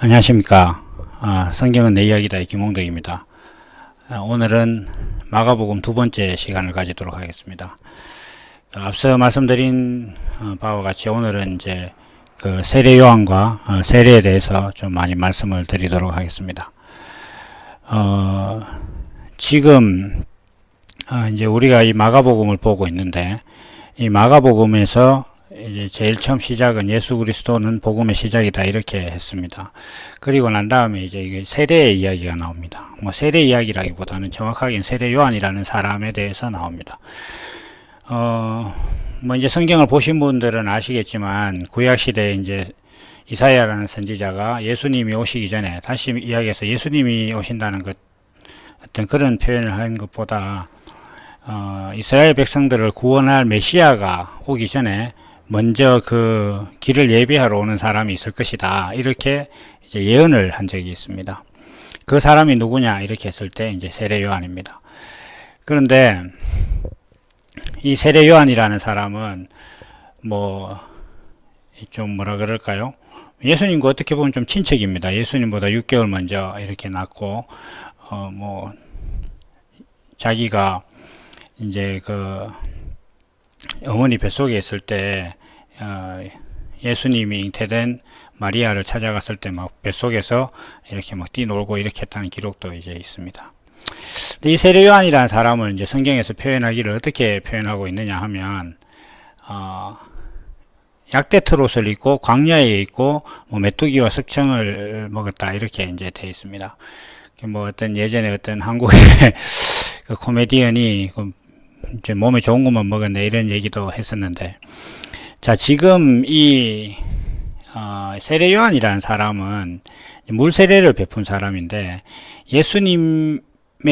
안녕하십니까. 성경은 내 이야기다. 김홍덕입니다. 오늘은 마가복음 두 번째 시간을 가지도록 하겠습니다. 앞서 말씀드린 바와 같이 오늘은 이제 그 세례 요한과 세례에 대해서 좀 많이 말씀을 드리도록 하겠습니다. 지금 이제 우리가 이 마가복음을 보고 있는데, 이 마가복음에서 이제 제일 처음 시작은 예수 그리스도는 복음의 시작이다 이렇게 했습니다. 그리고 난 다음에 이제 이게 세례의 이야기가 나옵니다. 뭐 세례 이야기라기보다는 정확하게는 세례 요한이라는 사람에 대해서 나옵니다. 뭐 이제 성경을 보신 분들은 아시겠지만 구약 시대에 이제 이사야라는 선지자가 예수님이 오시기 전에, 다시 이야기해서 예수님이 오신다는 것 어떤 그런 표현을 한 것보다 이스라엘 백성들을 구원할 메시아가 오기 전에 먼저 그 길을 예비하러 오는 사람이 있을 것이다 이렇게 이제 예언을 한 적이 있습니다. 그 사람이 누구냐 이렇게 했을 때 이제 세례 요한입니다. 그런데 이 세례 요한이라는 사람은 뭐 좀 뭐라 그럴까요? 예수님과 어떻게 보면 좀 친척입니다. 예수님보다 6개월 먼저 이렇게 낳고 뭐 자기가 이제 그 어머니 뱃속에 있을 때 예수님이 잉태된 마리아를 찾아갔을 때 막 뱃속에서 이렇게 막 뛰놀고 이렇게 했다는 기록도 이제 있습니다. 이 세례 요한이라는 사람을 이제 성경에서 표현하기를 어떻게 표현하고 있느냐 하면 약대 트롯을 입고 광야에 있고 뭐 메뚜기와 석청을 먹었다 이렇게 이제 되어 있습니다. 뭐 어떤 예전에 어떤 한국의 그 코미디언이 이제 몸에 좋은 것만 먹었네 이런 얘기도 했었는데, 자 지금 이 세례 요한이라는 사람은 물 세례를 베푼 사람인데 예수님의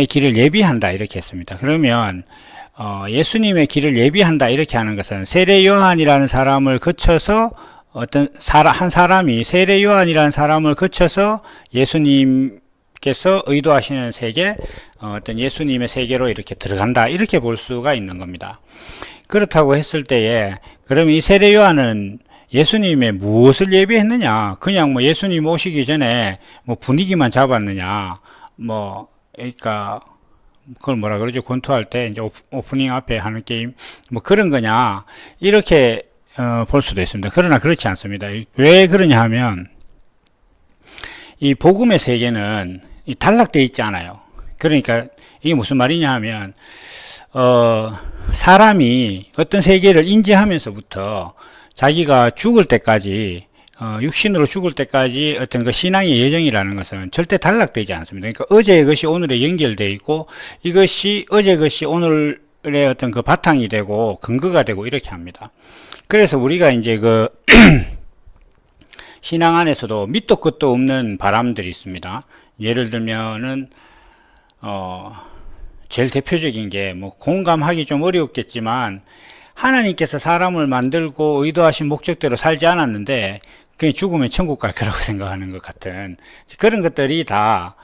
길을 예비한다 이렇게 했습니다. 그러면 예수님의 길을 예비한다 이렇게 하는 것은 세례 요한이라는 사람을 거쳐서 한 사람이 세례 요한이라는 사람을 거쳐서 예수님께서 의도하시는 세계, 어떤 예수님의 세계로 이렇게 들어간다 이렇게 볼 수가 있는 겁니다. 그렇다고 했을 때에 그러면 이 세례 요한은 예수님의 무엇을 예비했느냐? 그냥 뭐 예수님 오시기 전에 뭐 분위기만 잡았느냐? 뭐 그러니까 그걸 뭐라 그러죠? 권투할 때 이제 오프닝 앞에 하는 게임 뭐 그런 거냐? 이렇게 볼 수도 있습니다. 그러나 그렇지 않습니다. 왜 그러냐 하면 이 복음의 세계는 단락되어 있지 않아요. 그러니까 이게 무슨 말이냐 하면 사람이 어떤 세계를 인지하면서부터 자기가 죽을 때까지 육신으로 죽을 때까지 어떤 그 신앙의 예정이라는 것은 절대 단락되지 않습니다. 그러니까 어제의 것이 오늘에 연결되어 있고 이것이 어제 것이 오늘의 어떤 그 바탕이 되고 근거가 되고 이렇게 합니다. 그래서 우리가 이제 그 신앙 안에서도 밑도 끝도 없는 바람들이 있습니다. 예를 들면은 제일 대표적인 게 뭐 공감하기 좀 어렵겠지만 하나님께서 사람을 만들고 의도하신 목적대로 살지 않았는데 그냥 죽으면 천국 갈 거라고 생각하는 것 같은 그런 것들이 다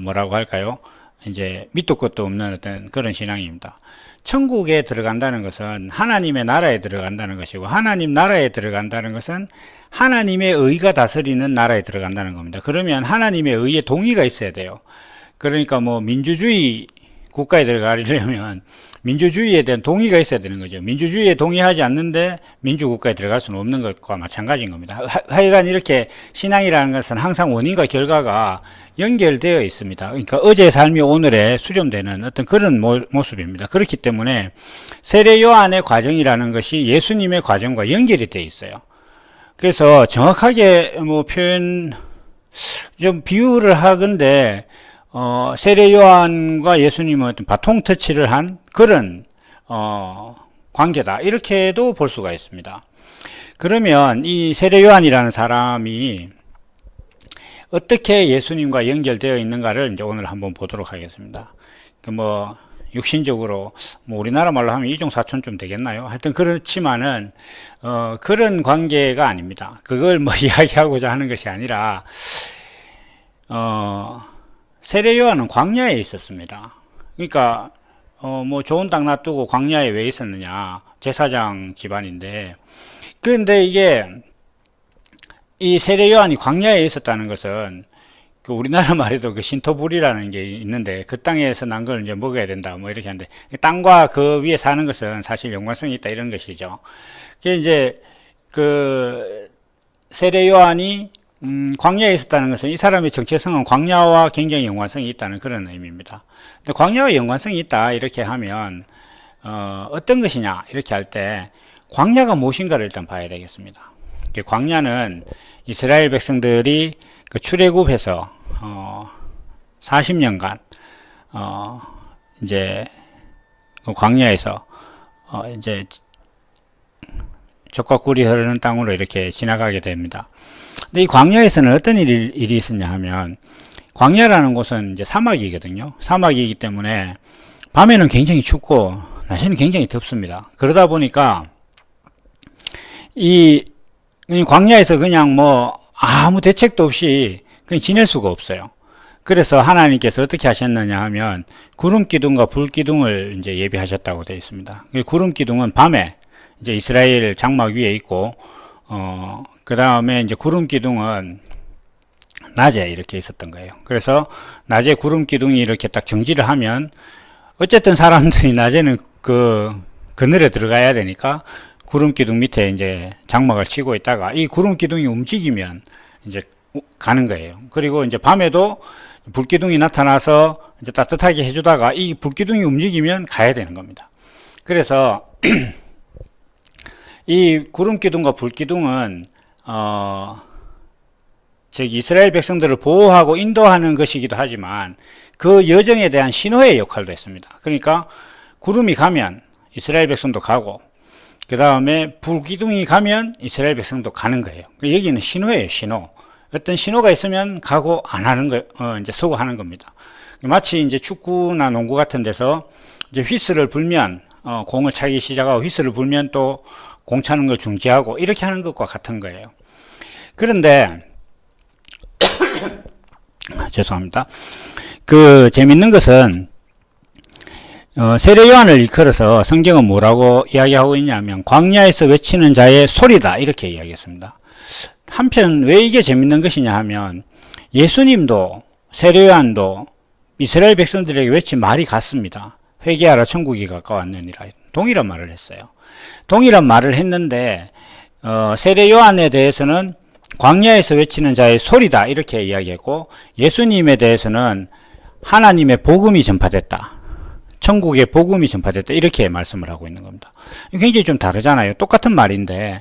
뭐라고 할까요? 이제 밑도 끝도 없는 어떤 그런 신앙입니다. 천국에 들어간다는 것은 하나님의 나라에 들어간다는 것이고, 하나님 나라에 들어간다는 것은 하나님의 의가 다스리는 나라에 들어간다는 겁니다. 그러면 하나님의 의에 동의가 있어야 돼요. 그러니까 뭐 민주주의 국가에 들어가려면 민주주의에 대한 동의가 있어야 되는 거죠. 민주주의에 동의하지 않는데 민주국가에 들어갈 수는 없는 것과 마찬가지인 겁니다. 하여간 이렇게 신앙이라는 것은 항상 원인과 결과가 연결되어 있습니다. 그러니까 어제의 삶이 오늘에 수렴되는 어떤 그런 모습입니다. 그렇기 때문에 세례 요한의 과정이라는 것이 예수님의 과정과 연결이 되어 있어요. 그래서 정확하게 뭐 표현 좀 비유를 하건대 세례 요한과 예수님은 어떤 바통 터치를 한 그런 관계다 이렇게도 볼 수가 있습니다. 그러면 이 세례 요한이라는 사람이 어떻게 예수님과 연결되어 있는가를 이제 오늘 한번 보도록 하겠습니다. 그 뭐 육신적으로 뭐 우리나라 말로 하면 이종사촌 좀 되겠나요? 하여튼 그렇지만은 그런 관계가 아닙니다. 그걸 뭐 이야기하고자 하는 것이 아니라 세례 요한은 광야에 있었습니다. 그러니까 뭐 좋은 땅 놔두고 광야에 왜 있었느냐? 제사장 집안인데. 그런데 이게 이 세례 요한이 광야에 있었다는 것은 그 우리나라 말에도 그 신토불이라는 게 있는데 그 땅에서 난 걸 이제 먹어야 된다 뭐 이렇게 하는데 땅과 그 위에 사는 것은 사실 연관성이 있다 이런 것이죠. 그게 이제 그 세례 요한이 광야에 있었다는 것은 이 사람의 정체성은 광야와 굉장히 연관성이 있다는 그런 의미입니다. 근데 광야와 연관성이 있다 이렇게 하면 어떤 것이냐 이렇게 할 때 광야가 무엇인가를 일단 봐야 되겠습니다. 광야는 이스라엘 백성들이 그 출애굽해서 40년간 이제 그 광야에서 이제 젖과 꿀이 흐르는 땅으로 이렇게 지나가게 됩니다. 근데 이 광야에서는 어떤 일이 있었냐 하면 광야라는 곳은 이제 사막이거든요. 사막이기 때문에 밤에는 굉장히 춥고 낮에는 굉장히 덥습니다. 그러다 보니까 이 광야에서 그냥 뭐 아무 대책도 없이 그냥 지낼 수가 없어요. 그래서 하나님께서 어떻게 하셨느냐 하면 구름 기둥과 불 기둥을 이제 예비하셨다고 되어 있습니다. 구름 기둥은 밤에 이제 이스라엘 장막 위에 있고 그 다음에 이제 구름 기둥은 낮에 이렇게 있었던 거예요. 그래서 낮에 구름 기둥이 이렇게 딱 정지를 하면 어쨌든 사람들이 낮에는 그 그늘에 들어가야 되니까 구름 기둥 밑에 이제 장막을 치고 있다가 이 구름 기둥이 움직이면 이제 가는 거예요. 그리고 이제 밤에도 불기둥이 나타나서 이제 따뜻하게 해주다가 이 불기둥이 움직이면 가야 되는 겁니다. 그래서 이 구름 기둥과 불기둥은 저기 이스라엘 백성들을 보호하고 인도하는 것이기도 하지만 그 여정에 대한 신호의 역할도 했습니다. 그러니까 구름이 가면 이스라엘 백성도 가고 그 다음에 불기둥이 가면 이스라엘 백성도 가는 거예요. 여기는 신호예요, 신호. 어떤 신호가 있으면 가고 안 하는 거, 이제 서고 하는 겁니다. 마치 이제 축구나 농구 같은 데서 이제 휘슬을 불면, 공을 차기 시작하고 휘슬을 불면 또 공 차는 걸 중지하고 이렇게 하는 것과 같은 거예요. 그런데, 죄송합니다. 그 재밌는 것은, 세례 요한을 일컬어서 성경은 뭐라고 이야기하고 있냐면 광야에서 외치는 자의 소리다 이렇게 이야기했습니다. 한편 왜 이게 재밌는 것이냐 하면 예수님도 세례 요한도 이스라엘 백성들에게 외친 말이 같습니다. 회개하라 천국이 가까웠느니라 동일한 말을 했어요. 동일한 말을 했는데 세례 요한에 대해서는 광야에서 외치는 자의 소리다 이렇게 이야기했고 예수님에 대해서는 하나님의 복음이 전파됐다. 천국의 복음이 전파됐다 이렇게 말씀을 하고 있는 겁니다. 굉장히 좀 다르잖아요. 똑같은 말인데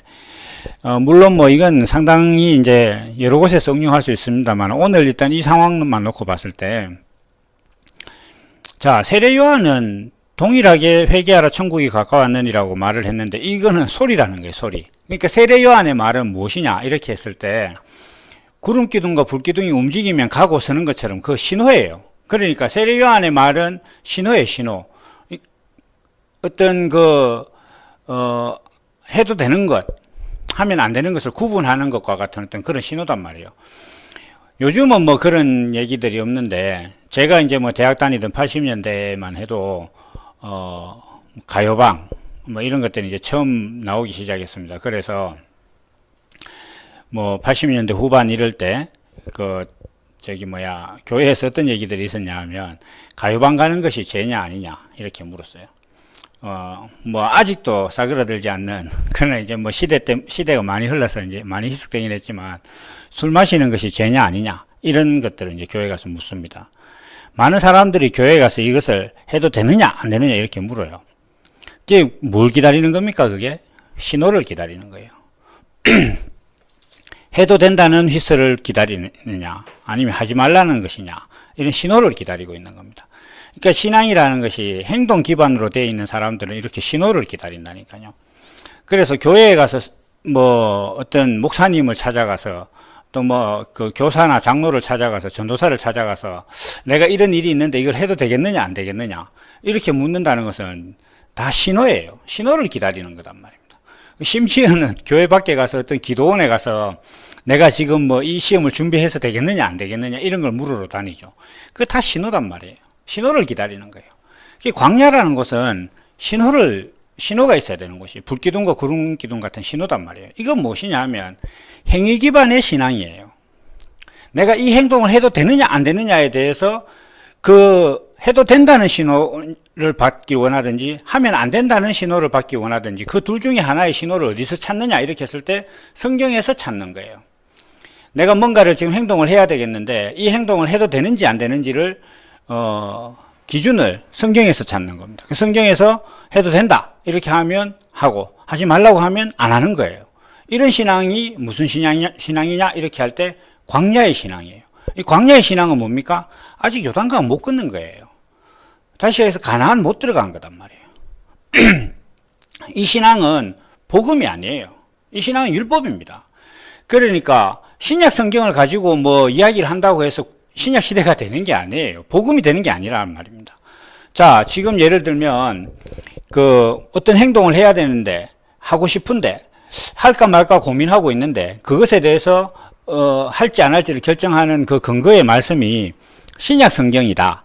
물론 뭐 이건 상당히 이제 여러 곳에서 응용할 수 있습니다만 오늘 일단 이 상황만 놓고 봤을 때 자 세례 요한은 동일하게 회개하라 천국이 가까웠느니라고 말을 했는데 이거는 소리라는 거예요. 소리. 그러니까 세례 요한의 말은 무엇이냐 이렇게 했을 때 구름 기둥과 불 기둥이 움직이면 가고 서는 것처럼 그 신호예요. 그러니까 세례 요한의 말은 신호예요, 신호. 어떤 해도 되는 것, 하면 안 되는 것을 구분하는 것과 같은 어떤 그런 신호단 말이에요. 요즘은 뭐 그런 얘기들이 없는데, 제가 이제 뭐 대학 다니던 80년대만 해도, 가요방, 뭐 이런 것들이 이제 처음 나오기 시작했습니다. 그래서, 뭐 80년대 후반 이럴 때, 교회에서 어떤 얘기들이 있었냐 하면, 가요방 가는 것이 죄냐 아니냐, 이렇게 물었어요. 뭐, 아직도 싸그라들지 않는, 그러나 이제 뭐 시대가 많이 흘러서 이제 많이 희석되긴 했지만, 술 마시는 것이 죄냐 아니냐, 이런 것들을 이제 교회 가서 묻습니다. 많은 사람들이 교회 가서 이것을 해도 되느냐, 안 되느냐, 이렇게 물어요. 그게 뭘 기다리는 겁니까, 그게? 신호를 기다리는 거예요. 해도 된다는 휘슬을 기다리느냐, 아니면 하지 말라는 것이냐, 이런 신호를 기다리고 있는 겁니다. 그러니까 신앙이라는 것이 행동 기반으로 되어 있는 사람들은 이렇게 신호를 기다린다니까요. 그래서 교회에 가서 뭐 어떤 목사님을 찾아가서 또 뭐 그 교사나 장로를 찾아가서 전도사를 찾아가서 내가 이런 일이 있는데 이걸 해도 되겠느냐 안 되겠느냐 이렇게 묻는다는 것은 다 신호예요. 신호를 기다리는 거단 말입니다. 심지어는 교회 밖에 가서 어떤 기도원에 가서 내가 지금 뭐 이 시험을 준비해서 되겠느냐 안 되겠느냐 이런 걸 물으러 다니죠. 그게 다 신호단 말이에요. 신호를 기다리는 거예요. 광야라는 것은 신호를 신호가 있어야 되는 것이 불기둥과 구름기둥 같은 신호단 말이에요. 이건 무엇이냐 하면 행위 기반의 신앙이에요. 내가 이 행동을 해도 되느냐 안 되느냐에 대해서 해도 된다는 신호를 받기 원하든지 하면 안 된다는 신호를 받기 원하든지 그 둘 중에 하나의 신호를 어디서 찾느냐 이렇게 했을 때 성경에서 찾는 거예요. 내가 뭔가를 지금 행동을 해야 되겠는데 이 행동을 해도 되는지 안 되는지를 기준을 성경에서 찾는 겁니다. 성경에서 해도 된다 이렇게 하면 하고 하지 말라고 하면 안 하는 거예요. 이런 신앙이 무슨 신앙이냐 이렇게 할 때 광야의 신앙이에요. 이 광야의 신앙은 뭡니까? 아직 요단강을 못 건넌 거예요. 다시 해서 가나안 못 들어간 거단 말이에요. 이 신앙은 복음이 아니에요. 이 신앙은 율법입니다. 그러니까 신약 성경을 가지고 뭐 이야기를 한다고 해서 신약 시대가 되는 게 아니에요. 복음이 되는 게 아니란 말입니다. 자, 지금 예를 들면 어떤 행동을 해야 되는데 하고 싶은데 할까 말까 고민하고 있는데 그것에 대해서 할지 안 할지를 결정하는 그 근거의 말씀이 신약 성경이다.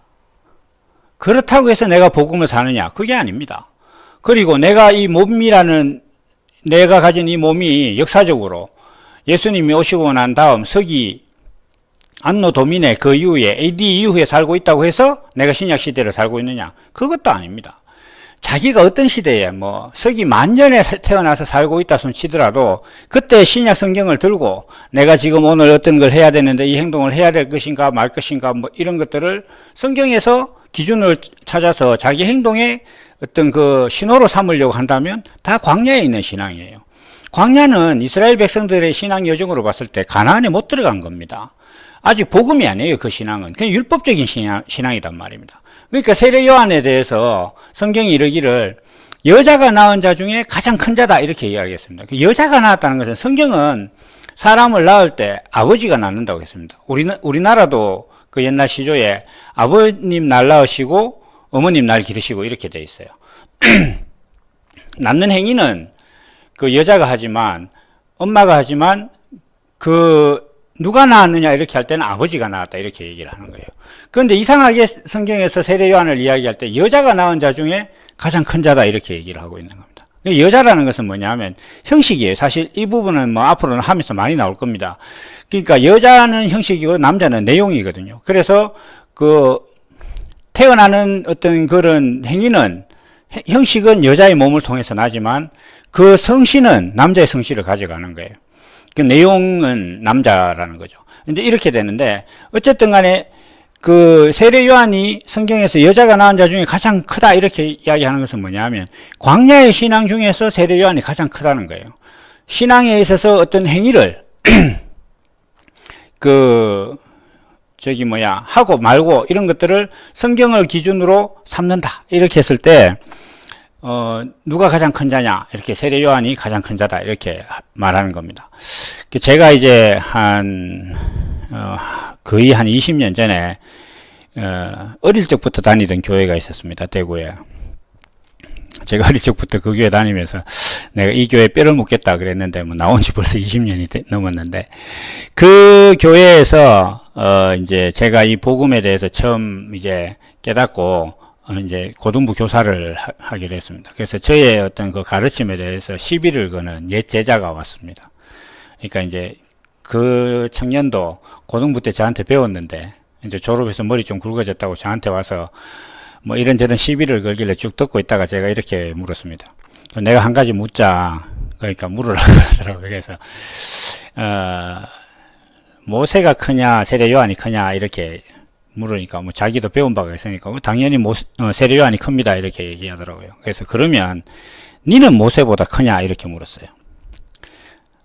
그렇다고 해서 내가 복음을 사느냐? 그게 아닙니다. 그리고 내가 가진 이 몸이 역사적으로 예수님이 오시고 난 다음 서기 안노 도민의 그 이후에 AD 이후에 살고 있다고 해서 내가 신약 시대를 살고 있느냐? 그것도 아닙니다. 자기가 어떤 시대에 서기 만년에 태어나서 살고 있다 손 치더라도 그때 신약 성경을 들고 내가 지금 오늘 어떤 걸 해야 되는데 이 행동을 해야 될 것인가 말 것인가 이런 것들을 성경에서 기준을 찾아서 자기 행동의 어떤 그 신호로 삼으려고 한다면 다 광야에 있는 신앙이에요. 광야는 이스라엘 백성들의 신앙 여정으로 봤을 때 가나안에 못 들어간 겁니다. 아직 복음이 아니에요. 그 신앙은 그냥 율법적인 신앙이단 말입니다. 그러니까 세례 요한에 대해서 성경이 이르기를 여자가 낳은 자 중에 가장 큰 자다 이렇게 이야기했습니다. 여자가 낳았다는 것은 성경은 사람을 낳을 때 아버지가 낳는다고 했습니다. 우리나라도 그 옛날 시조에 아버님 날 낳으시고 어머님 날 기르시고 이렇게 돼 있어요. 낳는 행위는 그 여자가 하지만 엄마가 하지만 누가 낳았느냐 이렇게 할 때는 아버지가 낳았다 이렇게 얘기를 하는 거예요. 그런데 이상하게 성경에서 세례 요한을 이야기할 때 여자가 낳은 자 중에 가장 큰 자다 이렇게 얘기를 하고 있는 겁니다. 여자라는 것은 뭐냐 하면 형식이에요. 사실 이 부분은 앞으로는 하면서 많이 나올 겁니다. 그러니까 여자는 형식이고 남자는 내용이거든요. 그래서 태어나는 어떤 그런 행위는 형식은 여자의 몸을 통해서 나지만 그 성씨는 남자의 성씨를 가져가는 거예요. 그 내용은 남자라는 거죠. 근데 이렇게 되는데 어쨌든 간에 그 세례 요한이 성경에서 여자가 낳은 자 중에 가장 크다 이렇게 이야기하는 것은 뭐냐 하면 광야의 신앙 중에서 세례 요한이 가장 크다는 거예요. 신앙에 있어서 어떤 행위를 하고 말고 이런 것들을 성경을 기준으로 삼는다 이렇게 했을 때 누가 가장 큰 자냐 이렇게 세례 요한이 가장 큰 자다 이렇게 말하는 겁니다. 제가 이제 거의 한 20년 전에 어릴 적부터 다니던 교회가 있었습니다. 대구에. 제가 어릴 적부터 그 교회 다니면서 내가 이 교회에 뼈를 묻겠다 그랬는데 나온 지 벌써 20년이 넘었는데 그 교회에서 이제 제가 이 복음에 대해서 처음 이제 깨닫고 이제 고등부 교사를 하게 됐습니다. 그래서 저의 어떤 그 가르침에 대해서 시비를 거는 옛 제자가 왔습니다. 그러니까 이제 그 청년도 고등부 때 저한테 배웠는데 이제 졸업해서 머리 좀 굵어졌다고 저한테 와서 이런저런 시비를 걸길래 쭉 듣고 있다가 제가 이렇게 물었습니다. 내가 한 가지 묻자. 그러니까 물으라고 하더라고요. 그래서 모세가 크냐 세례 요한이 크냐 이렇게 물으니까 자기도 배운 바가 있으니까 당연히 세례 요한이 큽니다 이렇게 얘기하더라고요. 그래서 그러면 니는 모세보다 크냐 이렇게 물었어요.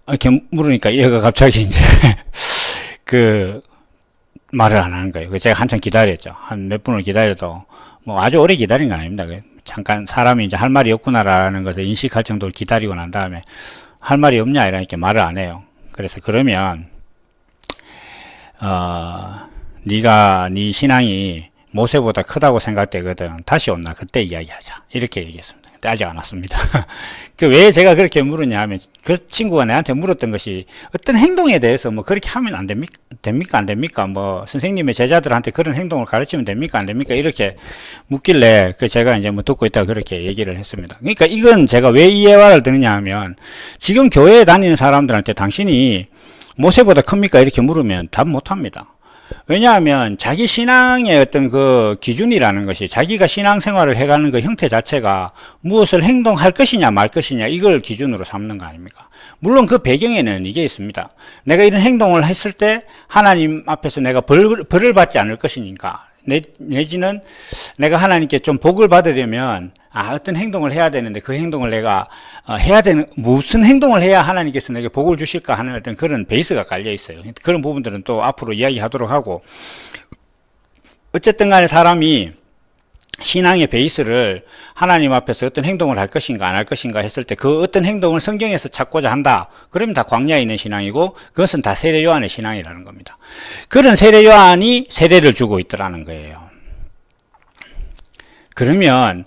이렇게 물으니까 얘가 갑자기 이제 말을 안 하는 거예요. 제가 한참 기다렸죠. 한 몇 분을 기다려도 아주 오래 기다린 건 아닙니다. 잠깐 사람이 이제 할 말이 없구나라는 것을 인식할 정도로 기다리고 난 다음에 할 말이 없냐 이렇게 말을 안 해요. 그래서 그러면 네가 네 신앙이 모세보다 크다고 생각되거든. 다시 온나 그때 이야기하자. 이렇게 얘기했습니다. 절대 하지 않았습니다. 그 왜 제가 그렇게 물었냐 하면 그 친구가 내한테 물었던 것이 어떤 행동에 대해서 뭐 그렇게 하면 안 됩니까? 됩니까? 안 됩니까? 뭐 선생님의 제자들한테 그런 행동을 가르치면 됩니까? 안 됩니까? 이렇게 묻길래 그 제가 이제 뭐 듣고 있다가 그렇게 얘기를 했습니다. 그러니까 이건 제가 왜 이 예화를 드느냐 하면 지금 교회에 다니는 사람들한테 당신이 모세보다 큽니까? 이렇게 물으면 답 못합니다. 왜냐하면 자기 신앙의 어떤 그 기준이라는 것이 자기가 신앙생활을 해가는 그 형태 자체가 무엇을 행동할 것이냐 말 것이냐 이걸 기준으로 삼는 거 아닙니까? 물론 그 배경에는 이게 있습니다. 내가 이런 행동을 했을 때 하나님 앞에서 내가 벌을 받지 않을 것이니까 내지는 내가 하나님께 좀 복을 받으려면 어떤 행동을 해야 되는데 그 행동을 내가 해야 되는 무슨 행동을 해야 하나님께서 내게 복을 주실까 하는 어떤 그런 베이스가 깔려 있어요. 그런 부분들은 또 앞으로 이야기하도록 하고 어쨌든 간에 사람이 신앙의 베이스를 하나님 앞에서 어떤 행동을 할 것인가 안 할 것인가 했을 때 그 어떤 행동을 성경에서 찾고자 한다. 그러면 다 광야에 있는 신앙이고 그것은 다 세례 요한의 신앙이라는 겁니다. 그런 세례 요한이 세례를 주고 있더라는 거예요. 그러면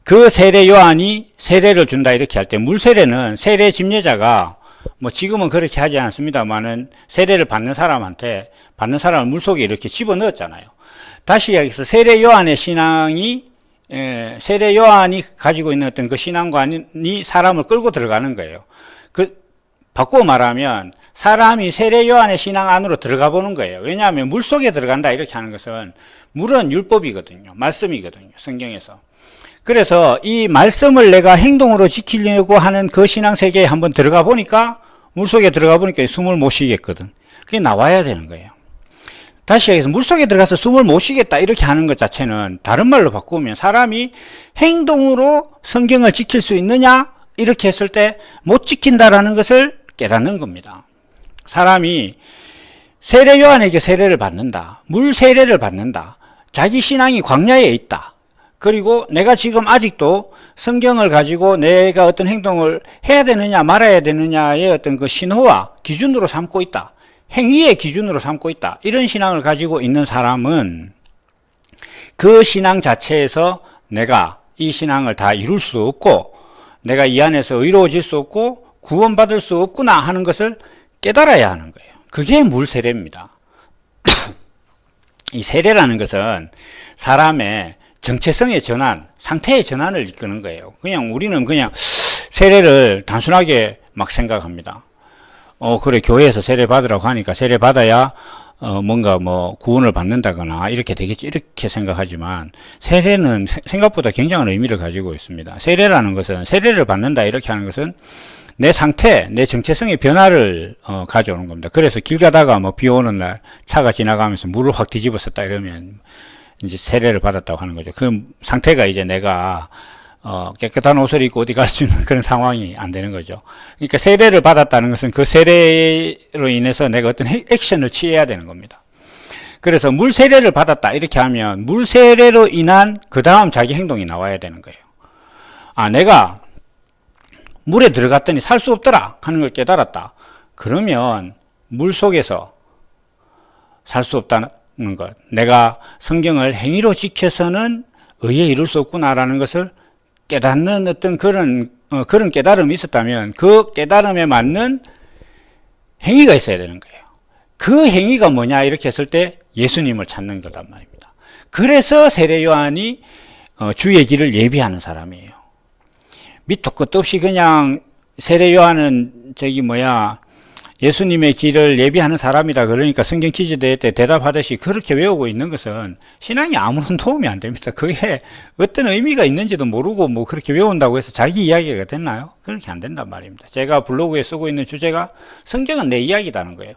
그 세례 요한이 세례를 준다 이렇게 할 때 물세례는 세례 집례자가 뭐 지금은 그렇게 하지 않습니다만은 세례를 받는 사람한테 받는 사람을 물속에 이렇게 집어넣었잖아요. 다시 이야기해서 세례 요한의 신앙이 세례 요한이 가지고 있는 어떤 그 신앙관이 사람을 끌고 들어가는 거예요. 그 바꾸어 말하면 사람이 세례 요한의 신앙 안으로 들어가 보는 거예요. 왜냐하면 물속에 들어간다 이렇게 하는 것은 물은 율법이거든요. 말씀이거든요. 성경에서. 그래서 이 말씀을 내가 행동으로 지키려고 하는 그 신앙 세계에 한번 들어가 보니까 물속에 들어가 보니까 숨을 못 쉬겠거든. 그게 나와야 되는 거예요. 다시 얘기해서 물속에 들어가서 숨을 못 쉬겠다 이렇게 하는 것 자체는 다른 말로 바꾸면 사람이 행동으로 성경을 지킬 수 있느냐 이렇게 했을 때 못 지킨다라는 것을 깨닫는 겁니다. 사람이 세례 요한에게 세례를 받는다. 물 세례를 받는다. 자기 신앙이 광야에 있다. 그리고 내가 지금 아직도 성경을 가지고 내가 어떤 행동을 해야 되느냐 말아야 되느냐의 어떤 그 신호와 기준으로 삼고 있다. 행위의 기준으로 삼고 있다. 이런 신앙을 가지고 있는 사람은 그 신앙 자체에서 내가 이 신앙을 다 이룰 수 없고 내가 이 안에서 의로워질 수 없고 구원받을 수 없구나 하는 것을 깨달아야 하는 거예요. 그게 물세례입니다. 이 세례라는 것은 사람의 정체성의 전환, 상태의 전환을 이끄는 거예요. 우리는 그냥 세례를 단순하게 막 생각합니다. 그래, 교회에서 세례 받으라고 하니까 세례 받아야, 뭔가 뭐 구원을 받는다거나 이렇게 되겠지, 이렇게 생각하지만 세례는 생각보다 굉장한 의미를 가지고 있습니다. 세례라는 것은, 세례를 받는다 이렇게 하는 것은 내 상태, 내 정체성의 변화를 가져오는 겁니다. 그래서 길 가다가 뭐 비 오는 날 차가 지나가면서 물을 확 뒤집었었다 이러면 이제 세례를 받았다고 하는 거죠. 그 상태가 이제 내가 깨끗한 옷을 입고 어디 갈 수 있는 그런 상황이 안 되는 거죠. 그러니까 세례를 받았다는 것은 그 세례로 인해서 내가 어떤 액션을 취해야 되는 겁니다. 그래서 물 세례를 받았다 이렇게 하면 물 세례로 인한 그 다음 자기 행동이 나와야 되는 거예요. 내가 물에 들어갔더니 살 수 없더라 하는 걸 깨달았다. 그러면 물 속에서 살 수 없다는 것, 내가 성경을 행위로 지켜서는 의에 이룰 수 없구나라는 것을 깨닫는 어떤 그런 깨달음이 있었다면 그 깨달음에 맞는 행위가 있어야 되는 거예요. 그 행위가 뭐냐 이렇게 했을 때 예수님을 찾는 거란 말입니다. 그래서 세례 요한이 주의 길을 예비하는 사람이에요. 밑도 끝도 없이 그냥 세례 요한은 예수님의 길을 예비하는 사람이다. 그러니까 성경 퀴즈 대회 때 대답하듯이 그렇게 외우고 있는 것은 신앙이 아무런 도움이 안 됩니다. 그게 어떤 의미가 있는지도 모르고 뭐 그렇게 외운다고 해서 자기 이야기가 됐나요? 그렇게 안 된단 말입니다. 제가 블로그에 쓰고 있는 주제가 성경은 내 이야기라는 거예요.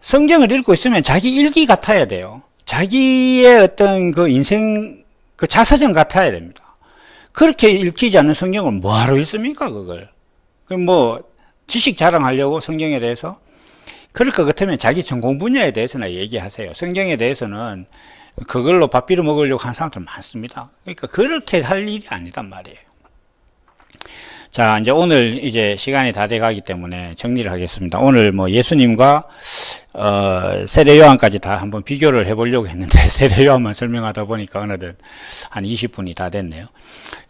성경을 읽고 있으면 자기 일기 같아야 돼요. 자기의 어떤 그 인생 그 자서전 같아야 됩니다. 그렇게 읽히지 않는 성경을 뭐하러 읽습니까, 그걸? 지식 자랑하려고 성경에 대해서? 그럴 것 같으면 자기 전공 분야에 대해서나 얘기하세요. 성경에 대해서는 그걸로 밥 빌어 먹으려고 하는 사람들 많습니다. 그러니까 그렇게 할 일이 아니단 말이에요. 자, 이제 오늘 이제 시간이 다 돼 가기 때문에 정리를 하겠습니다. 오늘 뭐 예수님과 세례 요한까지 다 한번 비교를 해 보려고 했는데 세례 요한만 설명하다 보니까 어느덧 한 20분이 다 됐네요.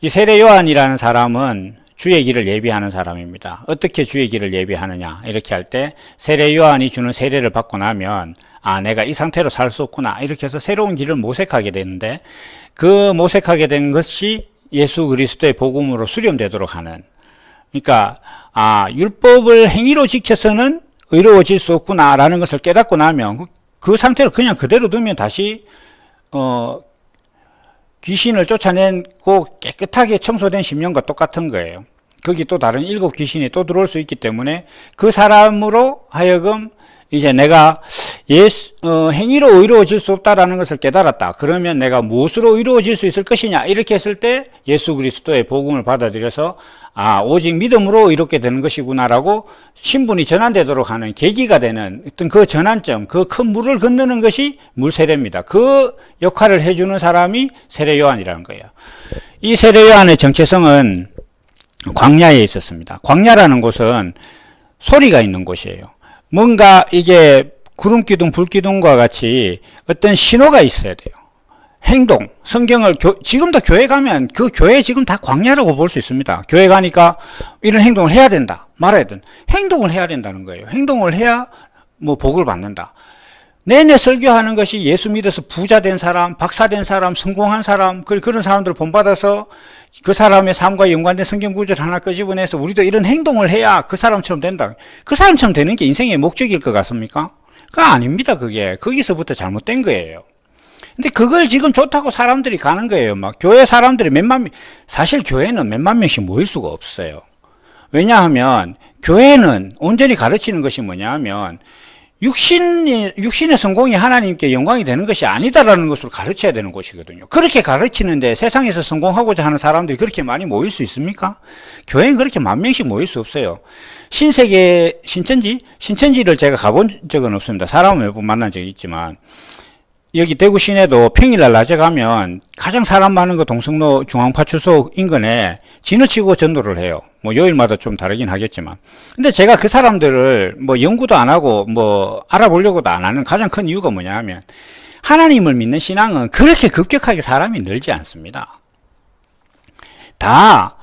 이 세례 요한이라는 사람은 주의 길을 예비하는 사람입니다. 어떻게 주의 길을 예비하느냐, 이렇게 할 때 세례 요한이 주는 세례를 받고 나면 아, 내가 이 상태로 살 수 없구나, 이렇게 해서 새로운 길을 모색하게 되는데, 그 모색하게 된 것이 예수 그리스도의 복음으로 수렴되도록 하는, 그러니까 아, 율법을 행위로 지켜서는 의로워질 수 없구나라는 것을 깨닫고 나면 그 상태로 그냥 그대로 두면 다시 귀신을 쫓아내고 깨끗하게 청소된 심령과 똑같은 거예요. 거기 또 다른 7 귀신이 또 들어올 수 있기 때문에 그 사람으로 하여금 이제 내가 행위로 의로워질 수 없다라는 것을 깨달았다. 그러면 내가 무엇으로 의로워질 수 있을 것이냐, 이렇게 했을 때 예수 그리스도의 복음을 받아들여서 아, 오직 믿음으로 의롭게 되는 것이구나라고 신분이 전환되도록 하는 계기가 되는 어떤 그 전환점, 그 큰 물을 건너는 것이 물세례입니다. 그 역할을 해주는 사람이 세례 요한이라는 거예요. 이 세례 요한의 정체성은 광야에 있었습니다. 광야라는 곳은 소리가 있는 곳이에요. 뭔가 이게 구름기둥, 불기둥과 같이 어떤 신호가 있어야 돼요. 행동, 성경을 지금도 교회 가면 그 교회 지금 다 광야라고 볼 수 있습니다. 교회 가니까 이런 행동을 해야 된다, 말아야 된다. 행동을 해야 된다는 거예요. 행동을 해야 뭐 복을 받는다. 내내 설교하는 것이 예수 믿어서 부자 된 사람, 박사 된 사람, 성공한 사람, 그런 사람들을 본받아서 그 사람의 삶과 연관된 성경 구절을 하나 끄집어내서 우리도 이런 행동을 해야 그 사람처럼 된다. 그 사람처럼 되는 게 인생의 목적일 것 같습니까? 그거 아닙니다. 그게 거기서부터 잘못된 거예요. 근데 그걸 지금 좋다고 사람들이 가는 거예요. 막 교회 사람들이 몇만 명, 사실 교회는 몇만 명씩 모일 수가 없어요. 왜냐하면 교회는 온전히 가르치는 것이 뭐냐면 육신의 성공이 하나님께 영광이 되는 것이 아니다라는 것으로 가르쳐야 되는 곳이거든요. 그렇게 가르치는데 세상에서 성공하고자 하는 사람들이 그렇게 많이 모일 수 있습니까? 교회는 그렇게 만 명씩 모일 수 없어요. 신세계 신천지를 제가 가본 적은 없습니다. 사람을 몇 번 만난 적이 있지만 여기 대구 시내도 평일날 낮에 가면 가장 사람 많은 거 동성로 중앙파출소 인근에 진을 치고 전도를 해요. 뭐 요일마다 좀 다르긴 하겠지만. 근데 제가 그 사람들을 뭐 연구도 안 하고 뭐 알아보려고도 안 하는 가장 큰 이유가 뭐냐 하면 하나님을 믿는 신앙은 그렇게 급격하게 사람이 늘지 않습니다. 다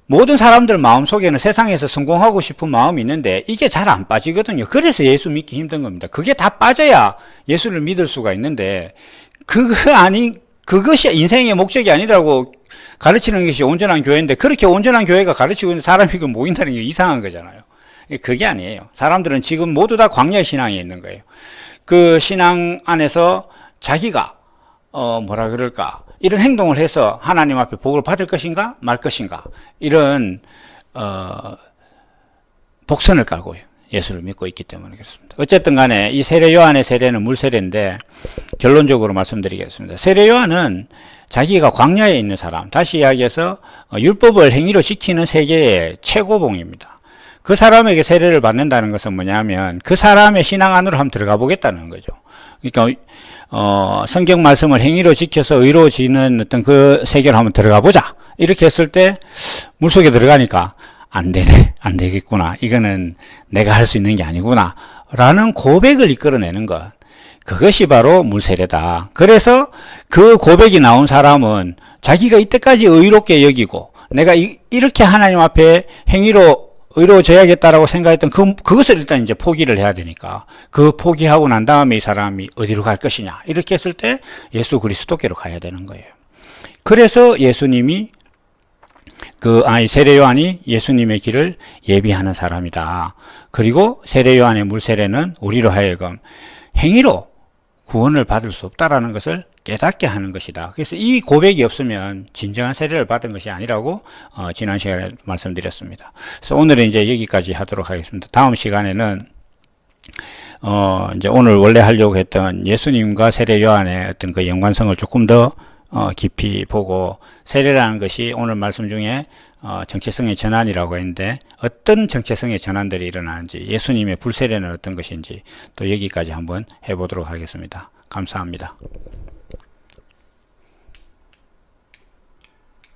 모든 사람들 마음속에는 세상에서 성공하고 싶은 마음이 있는데 이게 잘 안 빠지거든요. 그래서 예수 믿기 힘든 겁니다. 그게 다 빠져야 예수를 믿을 수가 있는데 그것이 인생의 목적이 아니라고 가르치는 것이 온전한 교회인데 그렇게 온전한 교회가 가르치고 있는 사람이 모인다는 게 이상한 거잖아요. 그게 아니에요. 사람들은 지금 모두 다 광야 신앙에 있는 거예요. 그 신앙 안에서 자기가 뭐라 그럴까, 이런 행동을 해서 하나님 앞에 복을 받을 것인가 말 것인가, 이런 복선을 까고 예수를 믿고 있기 때문에 그렇습니다. 어쨌든 간에 이 세례 요한의 세례는 물세례인데 결론적으로 말씀드리겠습니다. 세례 요한은 자기가 광야에 있는 사람, 다시 이야기해서 율법을 행위로 지키는 세계의 최고봉입니다. 그 사람에게 세례를 받는다는 것은 뭐냐면 그 사람의 신앙 안으로 한번 들어가 보겠다는 거죠. 그러니까 성경 말씀을 행위로 지켜서 의로워지는 어떤 그 세계로 한번 들어가 보자, 이렇게 했을 때 물속에 들어가니까 안 되네, 안 되겠구나, 이거는 내가 할 수 있는 게 아니구나 라는 고백을 이끌어내는 것, 그것이 바로 물세례다. 그래서 그 고백이 나온 사람은 자기가 이때까지 의롭게 여기고 내가 이렇게 하나님 앞에 행위로 의로워져야겠다라고 생각했던 그것을 일단 이제 포기를 해야 되니까 그 포기하고 난 다음에 이 사람이 어디로 갈 것이냐, 이렇게 했을 때 예수 그리스도께로 가야 되는 거예요. 그래서 예수님이 세례 요한이 예수님의 길을 예비하는 사람이다. 그리고 세례 요한의 물세례는 우리로 하여금 행위로 구원을 받을 수 없다라는 것을 깨닫게 하는 것이다. 그래서 이 고백이 없으면 진정한 세례를 받은 것이 아니라고 지난 시간에 말씀드렸습니다. 그래서 오늘은 이제 여기까지 하도록 하겠습니다. 다음 시간에는 이제 오늘 원래 하려고 했던 예수님과 세례 요한의 어떤 그 연관성을 조금 더 깊이 보고, 세례라는 것이 오늘 말씀 중에 정체성의 전환이라고 했는데 어떤 정체성의 전환들이 일어나는지, 예수님의 불세례는 어떤 것인지 또 여기까지 한번 해보도록 하겠습니다. 감사합니다.